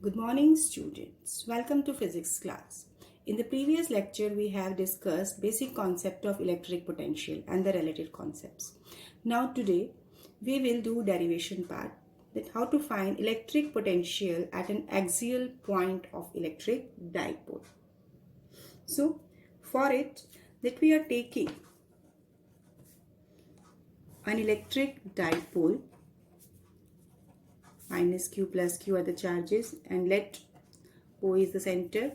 Good morning students. Welcome to physics class. In the previous lecture we have discussed basic concept of electric potential and the related concepts. Now today we will do derivation part, that how to find electric potential at an axial point of electric dipole. So for it, that we are taking an electric dipole, minus q plus q are the charges, and let O is the center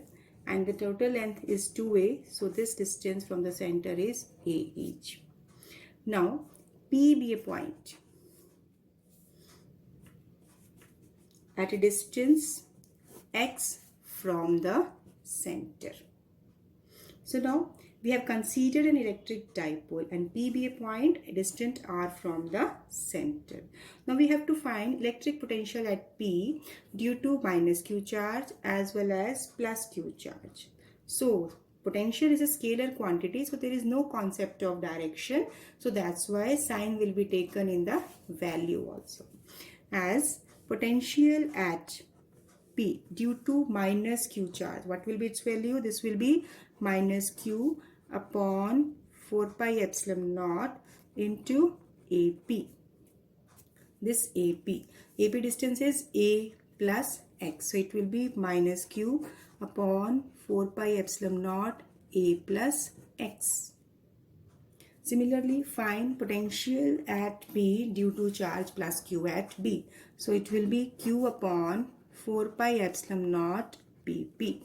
and the total length is 2a. So this distance from the center is a each. Now P be a point at a distance x from the center. So now we have considered an electric dipole and P be a point distant r from the center. Now we have to find electric potential at P due to minus q charge as well as plus q charge. So potential is a scalar quantity, so there is no concept of direction. So that's why sign will be taken in the value also. As potential at P due to minus q charge, what will be its value? This will be minus q upon 4 pi epsilon naught into AP. This AP distance is a plus x, so it will be minus q upon 4 pi epsilon naught a plus x. Similarly, find potential at P due to charge plus q at B. So it will be q upon 4 pi epsilon naught pp.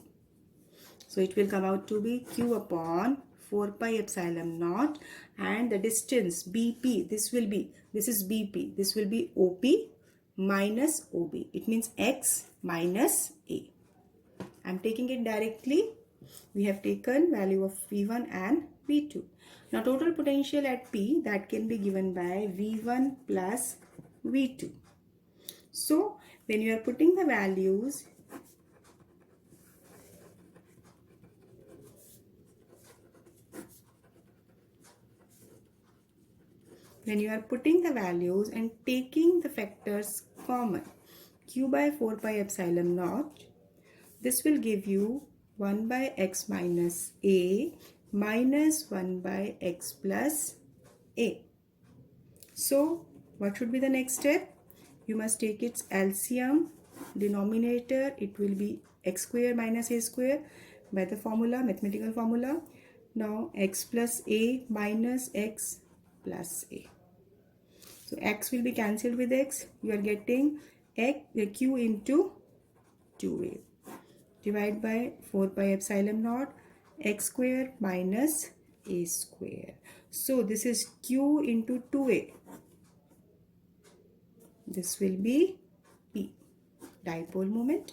So it will come out to be q upon 4 pi epsilon naught, and the distance BP, this is BP, this will be OP minus OB. It means x minus A. I am taking it directly. We have taken value of V1 and V2. Now total potential at P, that can be given by V1 plus V2. So when you are putting the values, and taking the factors common, q by 4 pi epsilon naught, this will give you 1 by x minus a minus 1 by x plus a. So what should be the next step? You must take its LCM. Denominator, it will be x square minus a square by the formula, mathematical formula. Now x plus a minus x plus a. So x will be cancelled with x. You are getting q into 2a. Divide by 4 pi epsilon naught x square minus a square. So this is q into 2a. This will be P, dipole moment.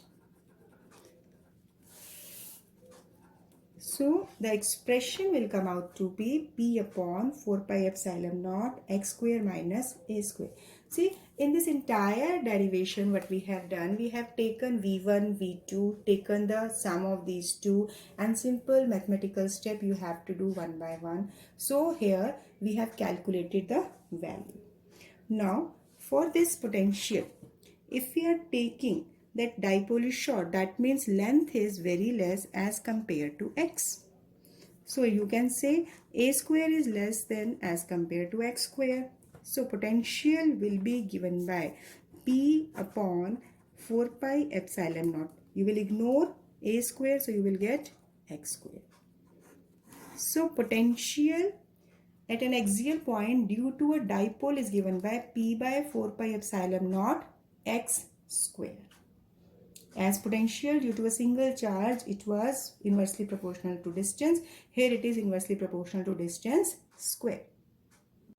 So the expression will come out to be P upon 4 pi epsilon naught x square minus a square. See, in this entire derivation what we have done, we have taken V1, V2, taken the sum of these two, and simple mathematical step you have to do one by one. So here we have calculated the value. Now for this potential, if we are taking that dipole is short, that means length is very less as compared to x. So you can say a square is less than as compared to x square. So potential will be given by P upon 4 pi epsilon naught. You will ignore a square, so you will get x square. So potential at an axial point due to a dipole is given by P by 4 pi epsilon naught x square. As potential due to a single charge, it was inversely proportional to distance. Here it is inversely proportional to distance square.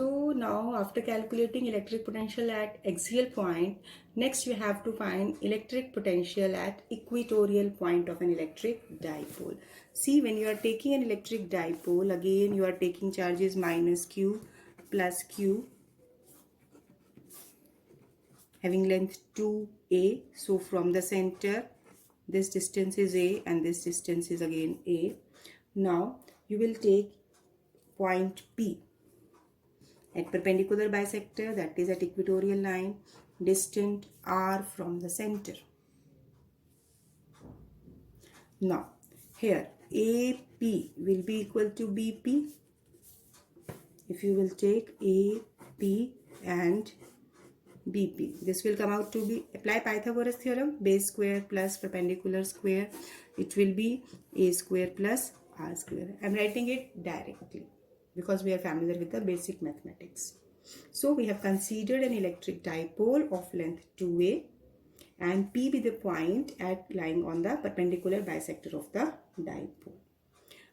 So now after calculating electric potential at axial point, next you have to find electric potential at equatorial point of an electric dipole. See, when you are taking an electric dipole, again you are taking charges minus q plus q, having length 2a. So from the center, this distance is a and this distance is again a. Now you will take point P at perpendicular bisector, that is at equatorial line, distant r from the center. Now here AP will be equal to BP. If you will take AP and BP, this will come out to be, apply Pythagoras theorem, base square plus perpendicular square, it will be A square plus R square. I am writing it directly because we are familiar with the basic mathematics. So we have considered an electric dipole of length 2a and P be the point at lying on the perpendicular bisector of the dipole.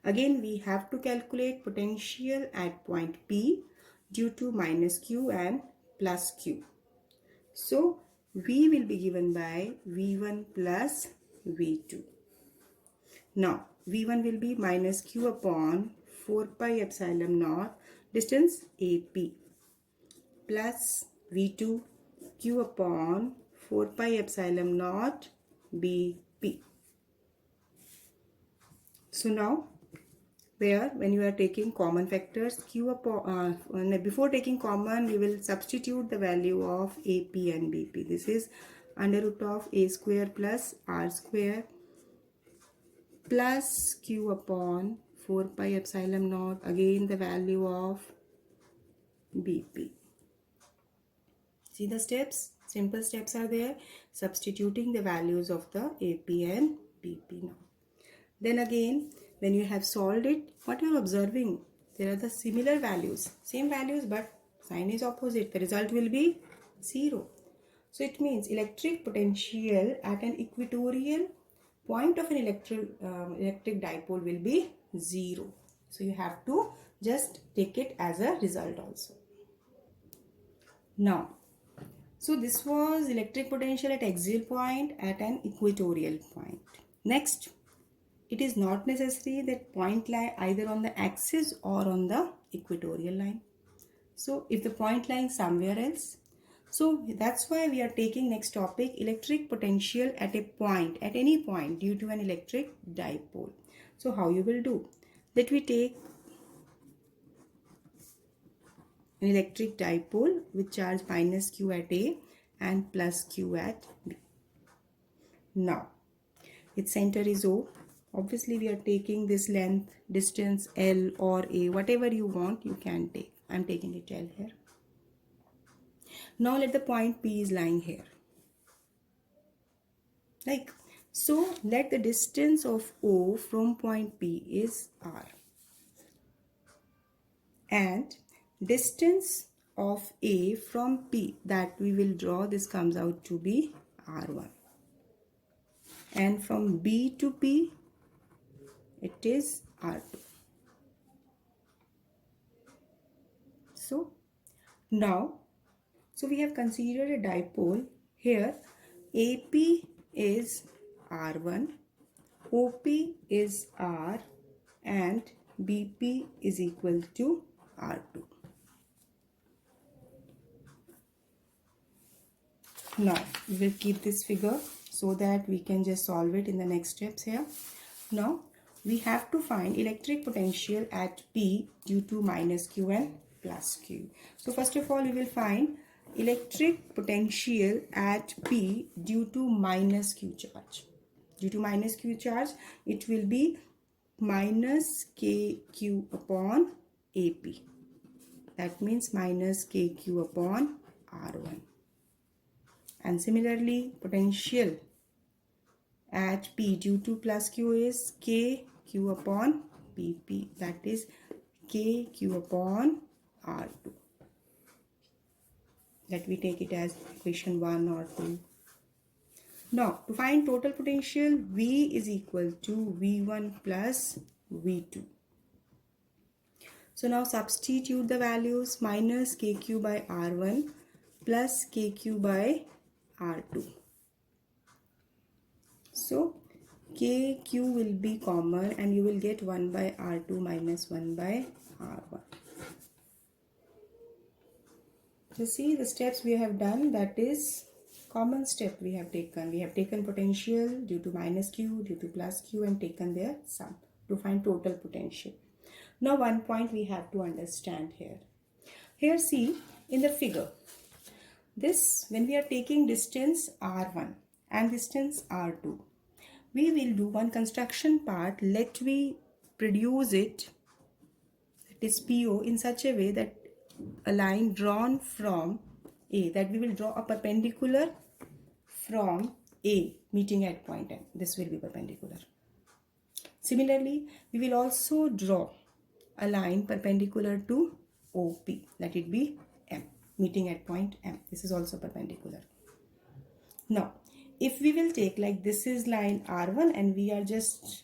Again, we have to calculate potential at point P due to minus Q and plus Q. So, V will be given by V1 plus V2. Now, V1 will be minus Q upon 4 pi epsilon naught distance AP plus V2 Q upon 4 pi epsilon naught BP. So now, when you are taking common factors, Q upon, before taking common, we will substitute the value of AP and BP. This is under root of A square plus R square plus Q upon 4 pi epsilon naught, again the value of BP. See the steps? Simple steps are there, substituting the values of the AP and BP now. Then again, when you have solved it, what you are observing? There are the similar values, same values, but sign is opposite. The result will be 0. So it means electric potential at an equatorial point of an electric dipole will be 0. So you have to just take it as a result also. Now, so this was electric potential at axial point at an equatorial point. Next, it is not necessary that point lie either on the axis or on the equatorial line. So if the point lying somewhere else, so that's why we are taking next topic, electric potential at a point, at any point due to an electric dipole. So how you will do? Let me take an electric dipole with charge minus Q at A and plus Q at B. Now, its center is O. Obviously, we are taking this length, distance L or A, whatever you want, you can take. I am taking it L here. Now, let the point P is lying here. Like, so let the distance of O from point P is R. And distance of A from P that we will draw, this comes out to be R1. And from B to P, it is R2. So now, so we have considered a dipole. Here AP is R1, OP is R and BP is equal to R2. Now we will keep this figure so that we can just solve it in the next steps here. Now we have to find electric potential at P due to minus Q and plus Q. So first of all, we will find electric potential at P due to minus Q charge. Due to minus Q charge, it will be minus KQ upon AP. That means minus KQ upon R1. And similarly, potential at P due to plus Q is KQ upon BP. That is KQ upon R2. Let me take it as equation 1 or 2. Now, to find total potential, V is equal to V1 plus V2. So now substitute the values, minus KQ by R1 plus KQ by R2. So KQ will be common and you will get 1 by R2 minus 1 by R1. So see the steps we have done, that is common step we have taken. We have taken potential due to minus Q, due to plus Q and taken their sum to find total potential. Now one point we have to understand here. Here see in the figure, this when we are taking distance R1 and distance R2, we will do one construction part. Let we produce it, that is PO, in such a way that a line drawn from A, that we will draw a perpendicular from A meeting at point M. This will be perpendicular. Similarly, we will also draw a line perpendicular to OP, let it be M, meeting at point M. This is also perpendicular. Now, if we will take, like, this is line R1 and we are just,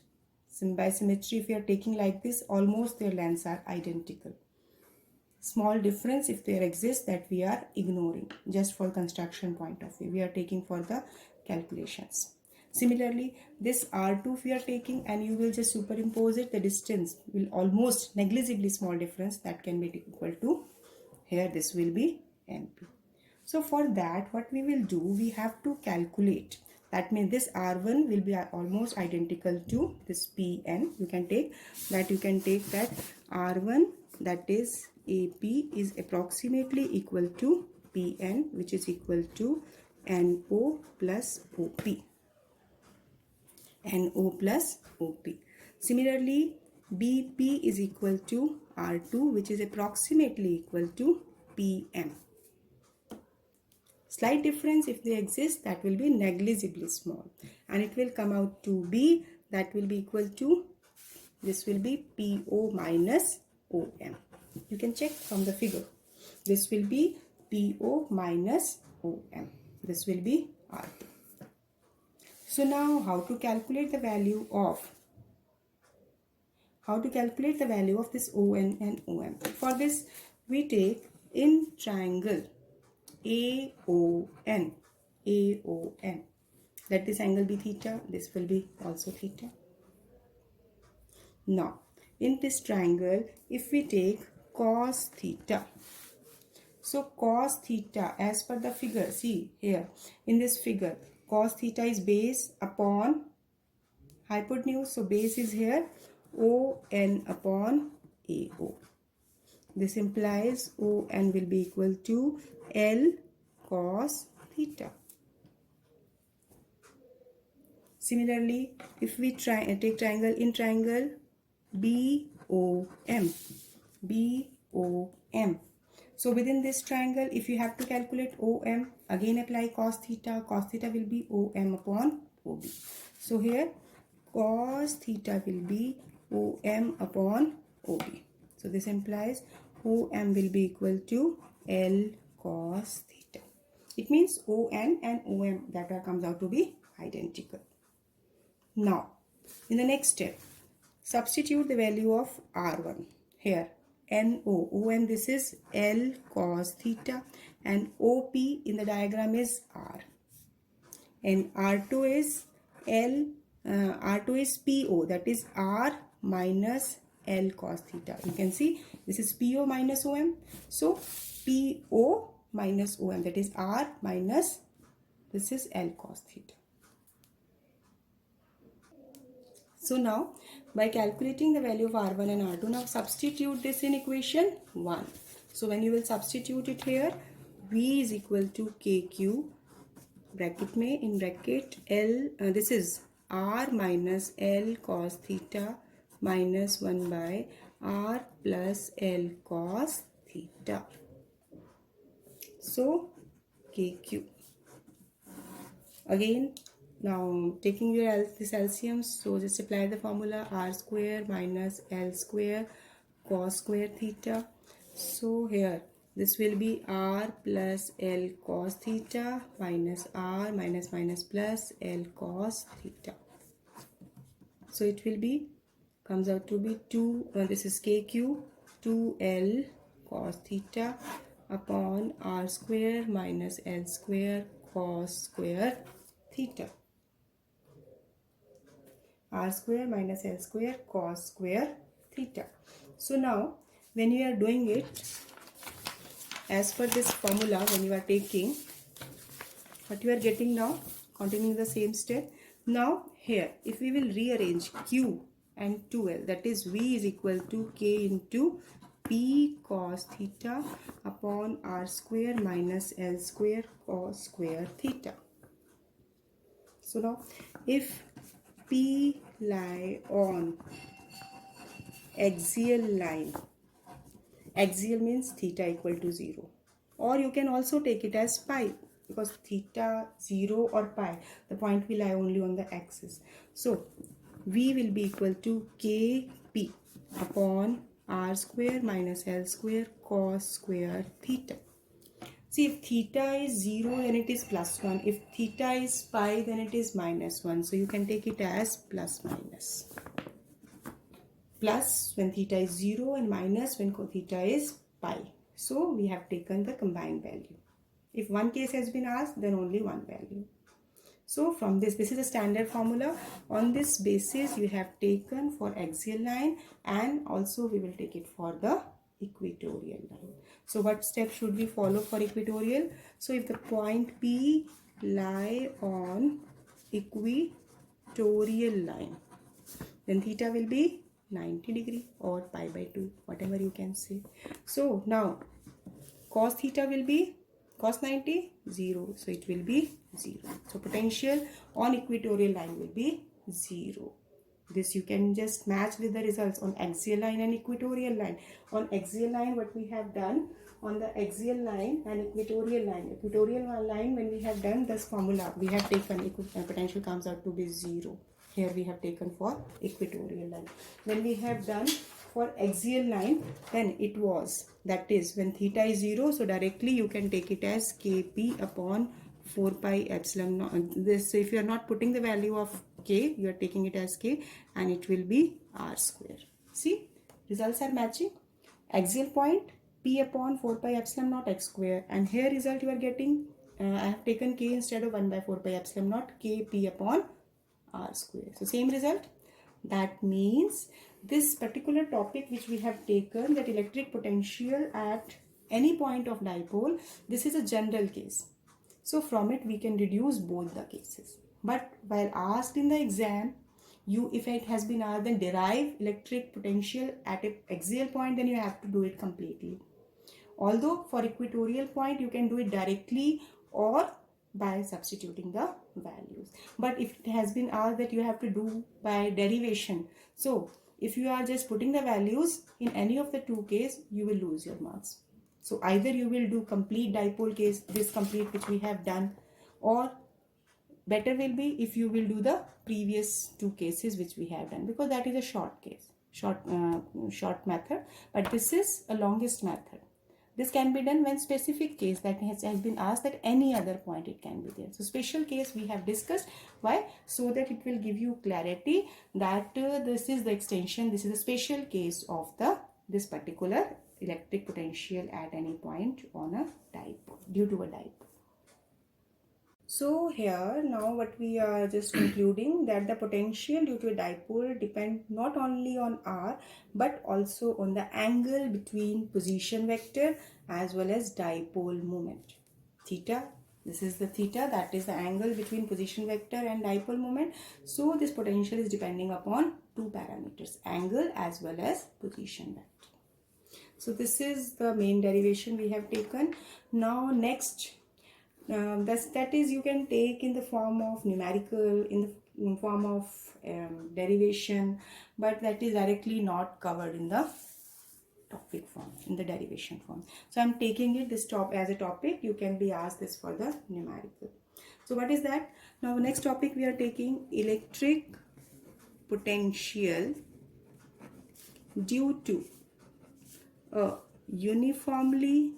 by symmetry, if we are taking like this, almost their lengths are identical. Small difference, if there exists, that we are ignoring just for construction point of view. We are taking for the calculations. Similarly, this R2 if we are taking and you will just superimpose it, the distance will almost negligibly small difference that can be equal to, here this will be NP. So for that, what we will do, we have to calculate. That means this R1 will be almost identical to this PN. You can take that R1, that is AP, is approximately equal to PN, which is equal to NO plus OP. NO plus OP. Similarly, BP is equal to R2, which is approximately equal to PM. Slight difference, if they exist, that will be negligibly small, and it will come out to B, that will be equal to, this will be PO minus OM. You can check from the figure. This will be PO minus OM. This will be R2. So now, how to calculate the value of this ON and OM? For this, we take in triangle AON, let this angle be theta, this will be also theta. Now, in this triangle, if we take cos theta, so cos theta, as per the figure, see here in this figure, cos theta is base upon hypotenuse, so base is here ON upon AO. This implies ON will be equal to L cos theta. Similarly, if we take triangle in triangle BOM, so within this triangle, if you have to calculate OM, again apply cos theta will be OM upon OB. So here cos theta will be OM upon OB. So this implies OM will be equal to L cos theta. It means ON and OM, that comes out to be identical. Now, in the next step, substitute the value of R1 here. NO, ON, this is L cos theta, and OP in the diagram is R. And R2 is PO, that is R minus L cos theta. You can see this is PO minus OM. So PO minus OM, that is R minus, this is L cos theta. So now, by calculating the value of R1 and R2, now substitute this in equation 1. So when you will substitute it here, V is equal to KQ, bracket में, in bracket L, this is R minus L cos theta minus 1 by R plus L cos theta. So KQ. Again, now taking your this LCM, so just apply the formula R square minus L square cos square theta. So here this will be R plus L cos theta minus R minus plus L cos theta. So it will be, comes out to be 2, this is KQ, 2L cos theta upon R square minus L square cos square theta. R square minus L square cos square theta. So now, when you are doing it as per this formula, when you are taking, what you are getting now, continuing the same step. Now here, if we will rearrange Q and 2L, that is V is equal to K into P cos theta upon R square minus L square cos square theta. So now, if P lie on axial line. Axial means theta equal to 0. Or you can also take it as pi, because theta, 0 or pi, the point will lie only on the axis. So V will be equal to Kp upon r square minus L square cos square theta. See, if theta is 0, then it is plus 1. If theta is pi, then it is minus 1. So you can take it as plus minus. Plus when theta is 0 and minus when theta is pi. So we have taken the combined value. If one case has been asked, then only one value. So from this is a standard formula. On this basis, you have taken for axial line, and also we will take it for the equatorial line. So what step should we follow for equatorial? So if the point P lie on equatorial line, then theta will be 90 degree or pi by 2, whatever you can say. So now cos theta will be cos 90, 0. So it will be 0. So potential on equatorial line will be 0. This you can just match with the results on axial line and equatorial line. On axial line, what we have done on the axial line and equatorial line, when we have done this formula, we have taken potential comes out to be 0. Here we have taken for equatorial line. When we have done for axial line, then it was, that is when theta is 0, so directly you can take it as Kp upon 4 pi epsilon naught. This, if you are not putting the value of k, you are taking it as k, and it will be r square. See, results are matching. Axial point p upon 4 pi epsilon naught x square, and here result you are getting, I have taken k instead of 1 by 4 pi epsilon naught, Kp upon r square. So same result. That means this particular topic which we have taken, that electric potential at any point of dipole, this is a general case. So from it we can reduce both the cases. But while asked in the exam, if it has been asked, then derive electric potential at an axial point, then you have to do it completely. Although for equatorial point you can do it directly or by substituting the values. But if it has been asked that you have to do by derivation, so if you are just putting the values in any of the two cases, you will lose your marks. So either you will do complete dipole case, this complete which we have done, or better will be if you will do the previous two cases which we have done, because that is a short case, short method, but this is a longest method. This can be done when specific case that has been asked at any other point it can be there. So special case we have discussed. Why? So that it will give you clarity that this is the extension, this is a special case of this particular electric potential at any point on a dipole, due to a dipole. So here now what we are just concluding, that the potential due to a dipole depend not only on r but also on the angle between position vector as well as dipole moment. Theta, this is the theta, that is the angle between position vector and dipole moment. So this potential is depending upon two parameters, angle as well as position vector. So this is the main derivation we have taken. Now next, that is you can take in the form of numerical, in the form of derivation, but that is directly not covered in the topic form, in the derivation form. So I'm taking it this as a topic. You can be asked this for the numerical. So what is that? Now next topic we are taking electric potential due to a uniformly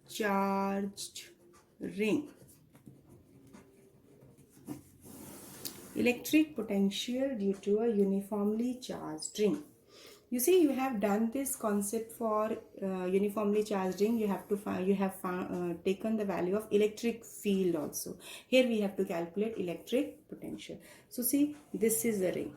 charged ring. Electric potential due to a uniformly charged ring. You see, you have done this concept for uniformly charged ring. You have taken the value of electric field also. Here we have to calculate electric potential. So see, this is the ring.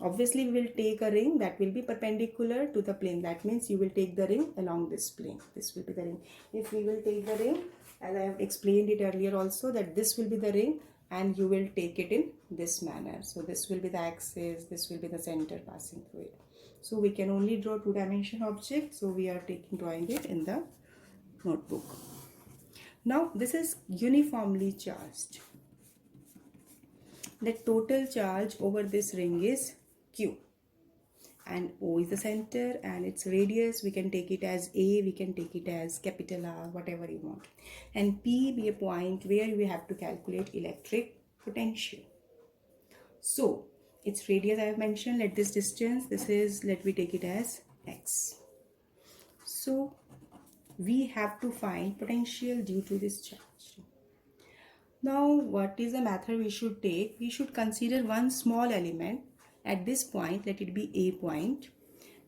Obviously, we will take a ring that will be perpendicular to the plane. That means you will take the ring along this plane. This will be the ring. If we will take the ring, as I have explained it earlier also, that this will be the ring and you will take it in this manner. So this will be the axis, this will be the center passing through it. So we can only draw two-dimension object. So we are drawing it in the notebook. Now this is uniformly charged. the total charge over this ring is Q, and O is the center and its radius, we can take it as A, we can take it as capital R, whatever you want, and P be a point where we have to calculate electric potential. So its radius I have mentioned, let this distance, this is, let me take it as X. So we have to find potential due to this charge. Now what is the method we should take? We should consider one small element at this point, let it be A point,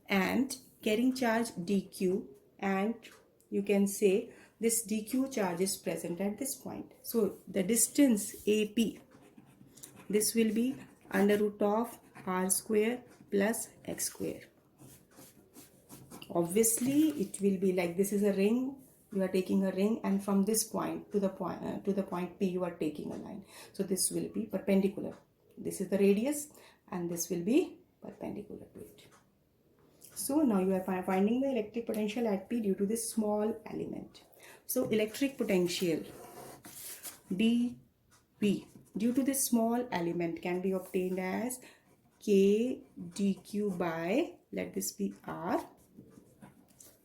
and carrying charge dq, and you can say this dq charge is present at this point. So the distance AP, this will be under root of r square plus x square. Obviously it will be like, this is a ring, you are taking a ring, and from this point to the point P you are taking a line. So this will be perpendicular. This is the radius and this will be perpendicular to it. So now you are finding the electric potential at P due to this small element. So electric potential dP due to this small element can be obtained as K dQ by, let this be R.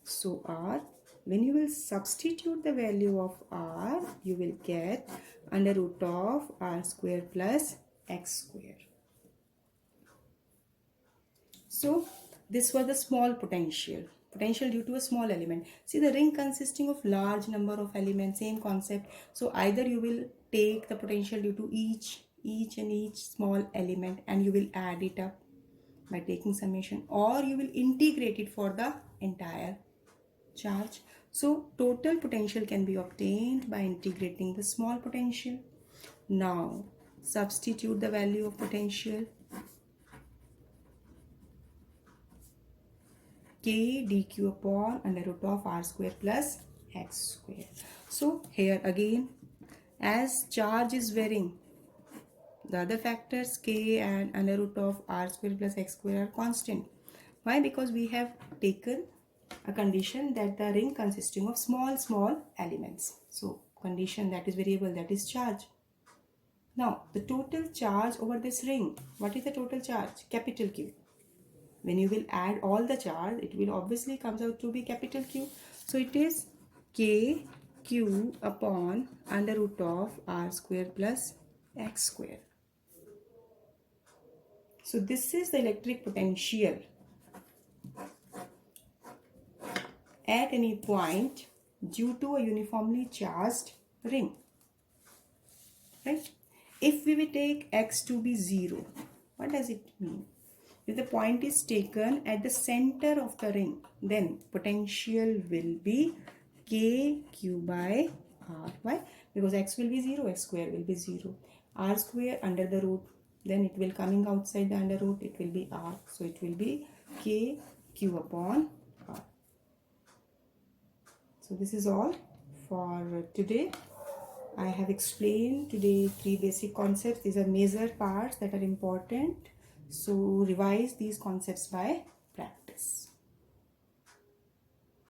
So R, when you will substitute the value of R, you will get under root of R square plus X square. So this was the small potential due to a small element. See, the ring consisting of large number of elements, same concept. So either you will take the potential due to each small element and you will add it up by taking summation, or you will integrate it for the entire charge. So total potential can be obtained by integrating the small potential. Now substitute the value of potential. K dq upon under root of r square plus x square. So here again, as charge is varying, the other factors K and under root of r square plus x square are constant. Why? Because we have taken a condition that the ring consisting of small elements. So condition that is variable, that is charge. Now the total charge over this ring, what is the total charge? Capital Q. When you will add all the charge, it will obviously comes out to be capital Q. So it is KQ upon under root of r square plus x square. So this is the electric potential at any point due to a uniformly charged ring, right? If we will take x to be 0, what does it mean? If the point is taken at the center of the ring, then potential will be KQ by R. Why? Because x will be 0, x square will be 0. R square under the root, then it will coming outside the under root, it will be R. So it will be KQ upon R. So this is all for today. I have explained today 3 basic concepts. These are major parts that are important. So revise these concepts by practice.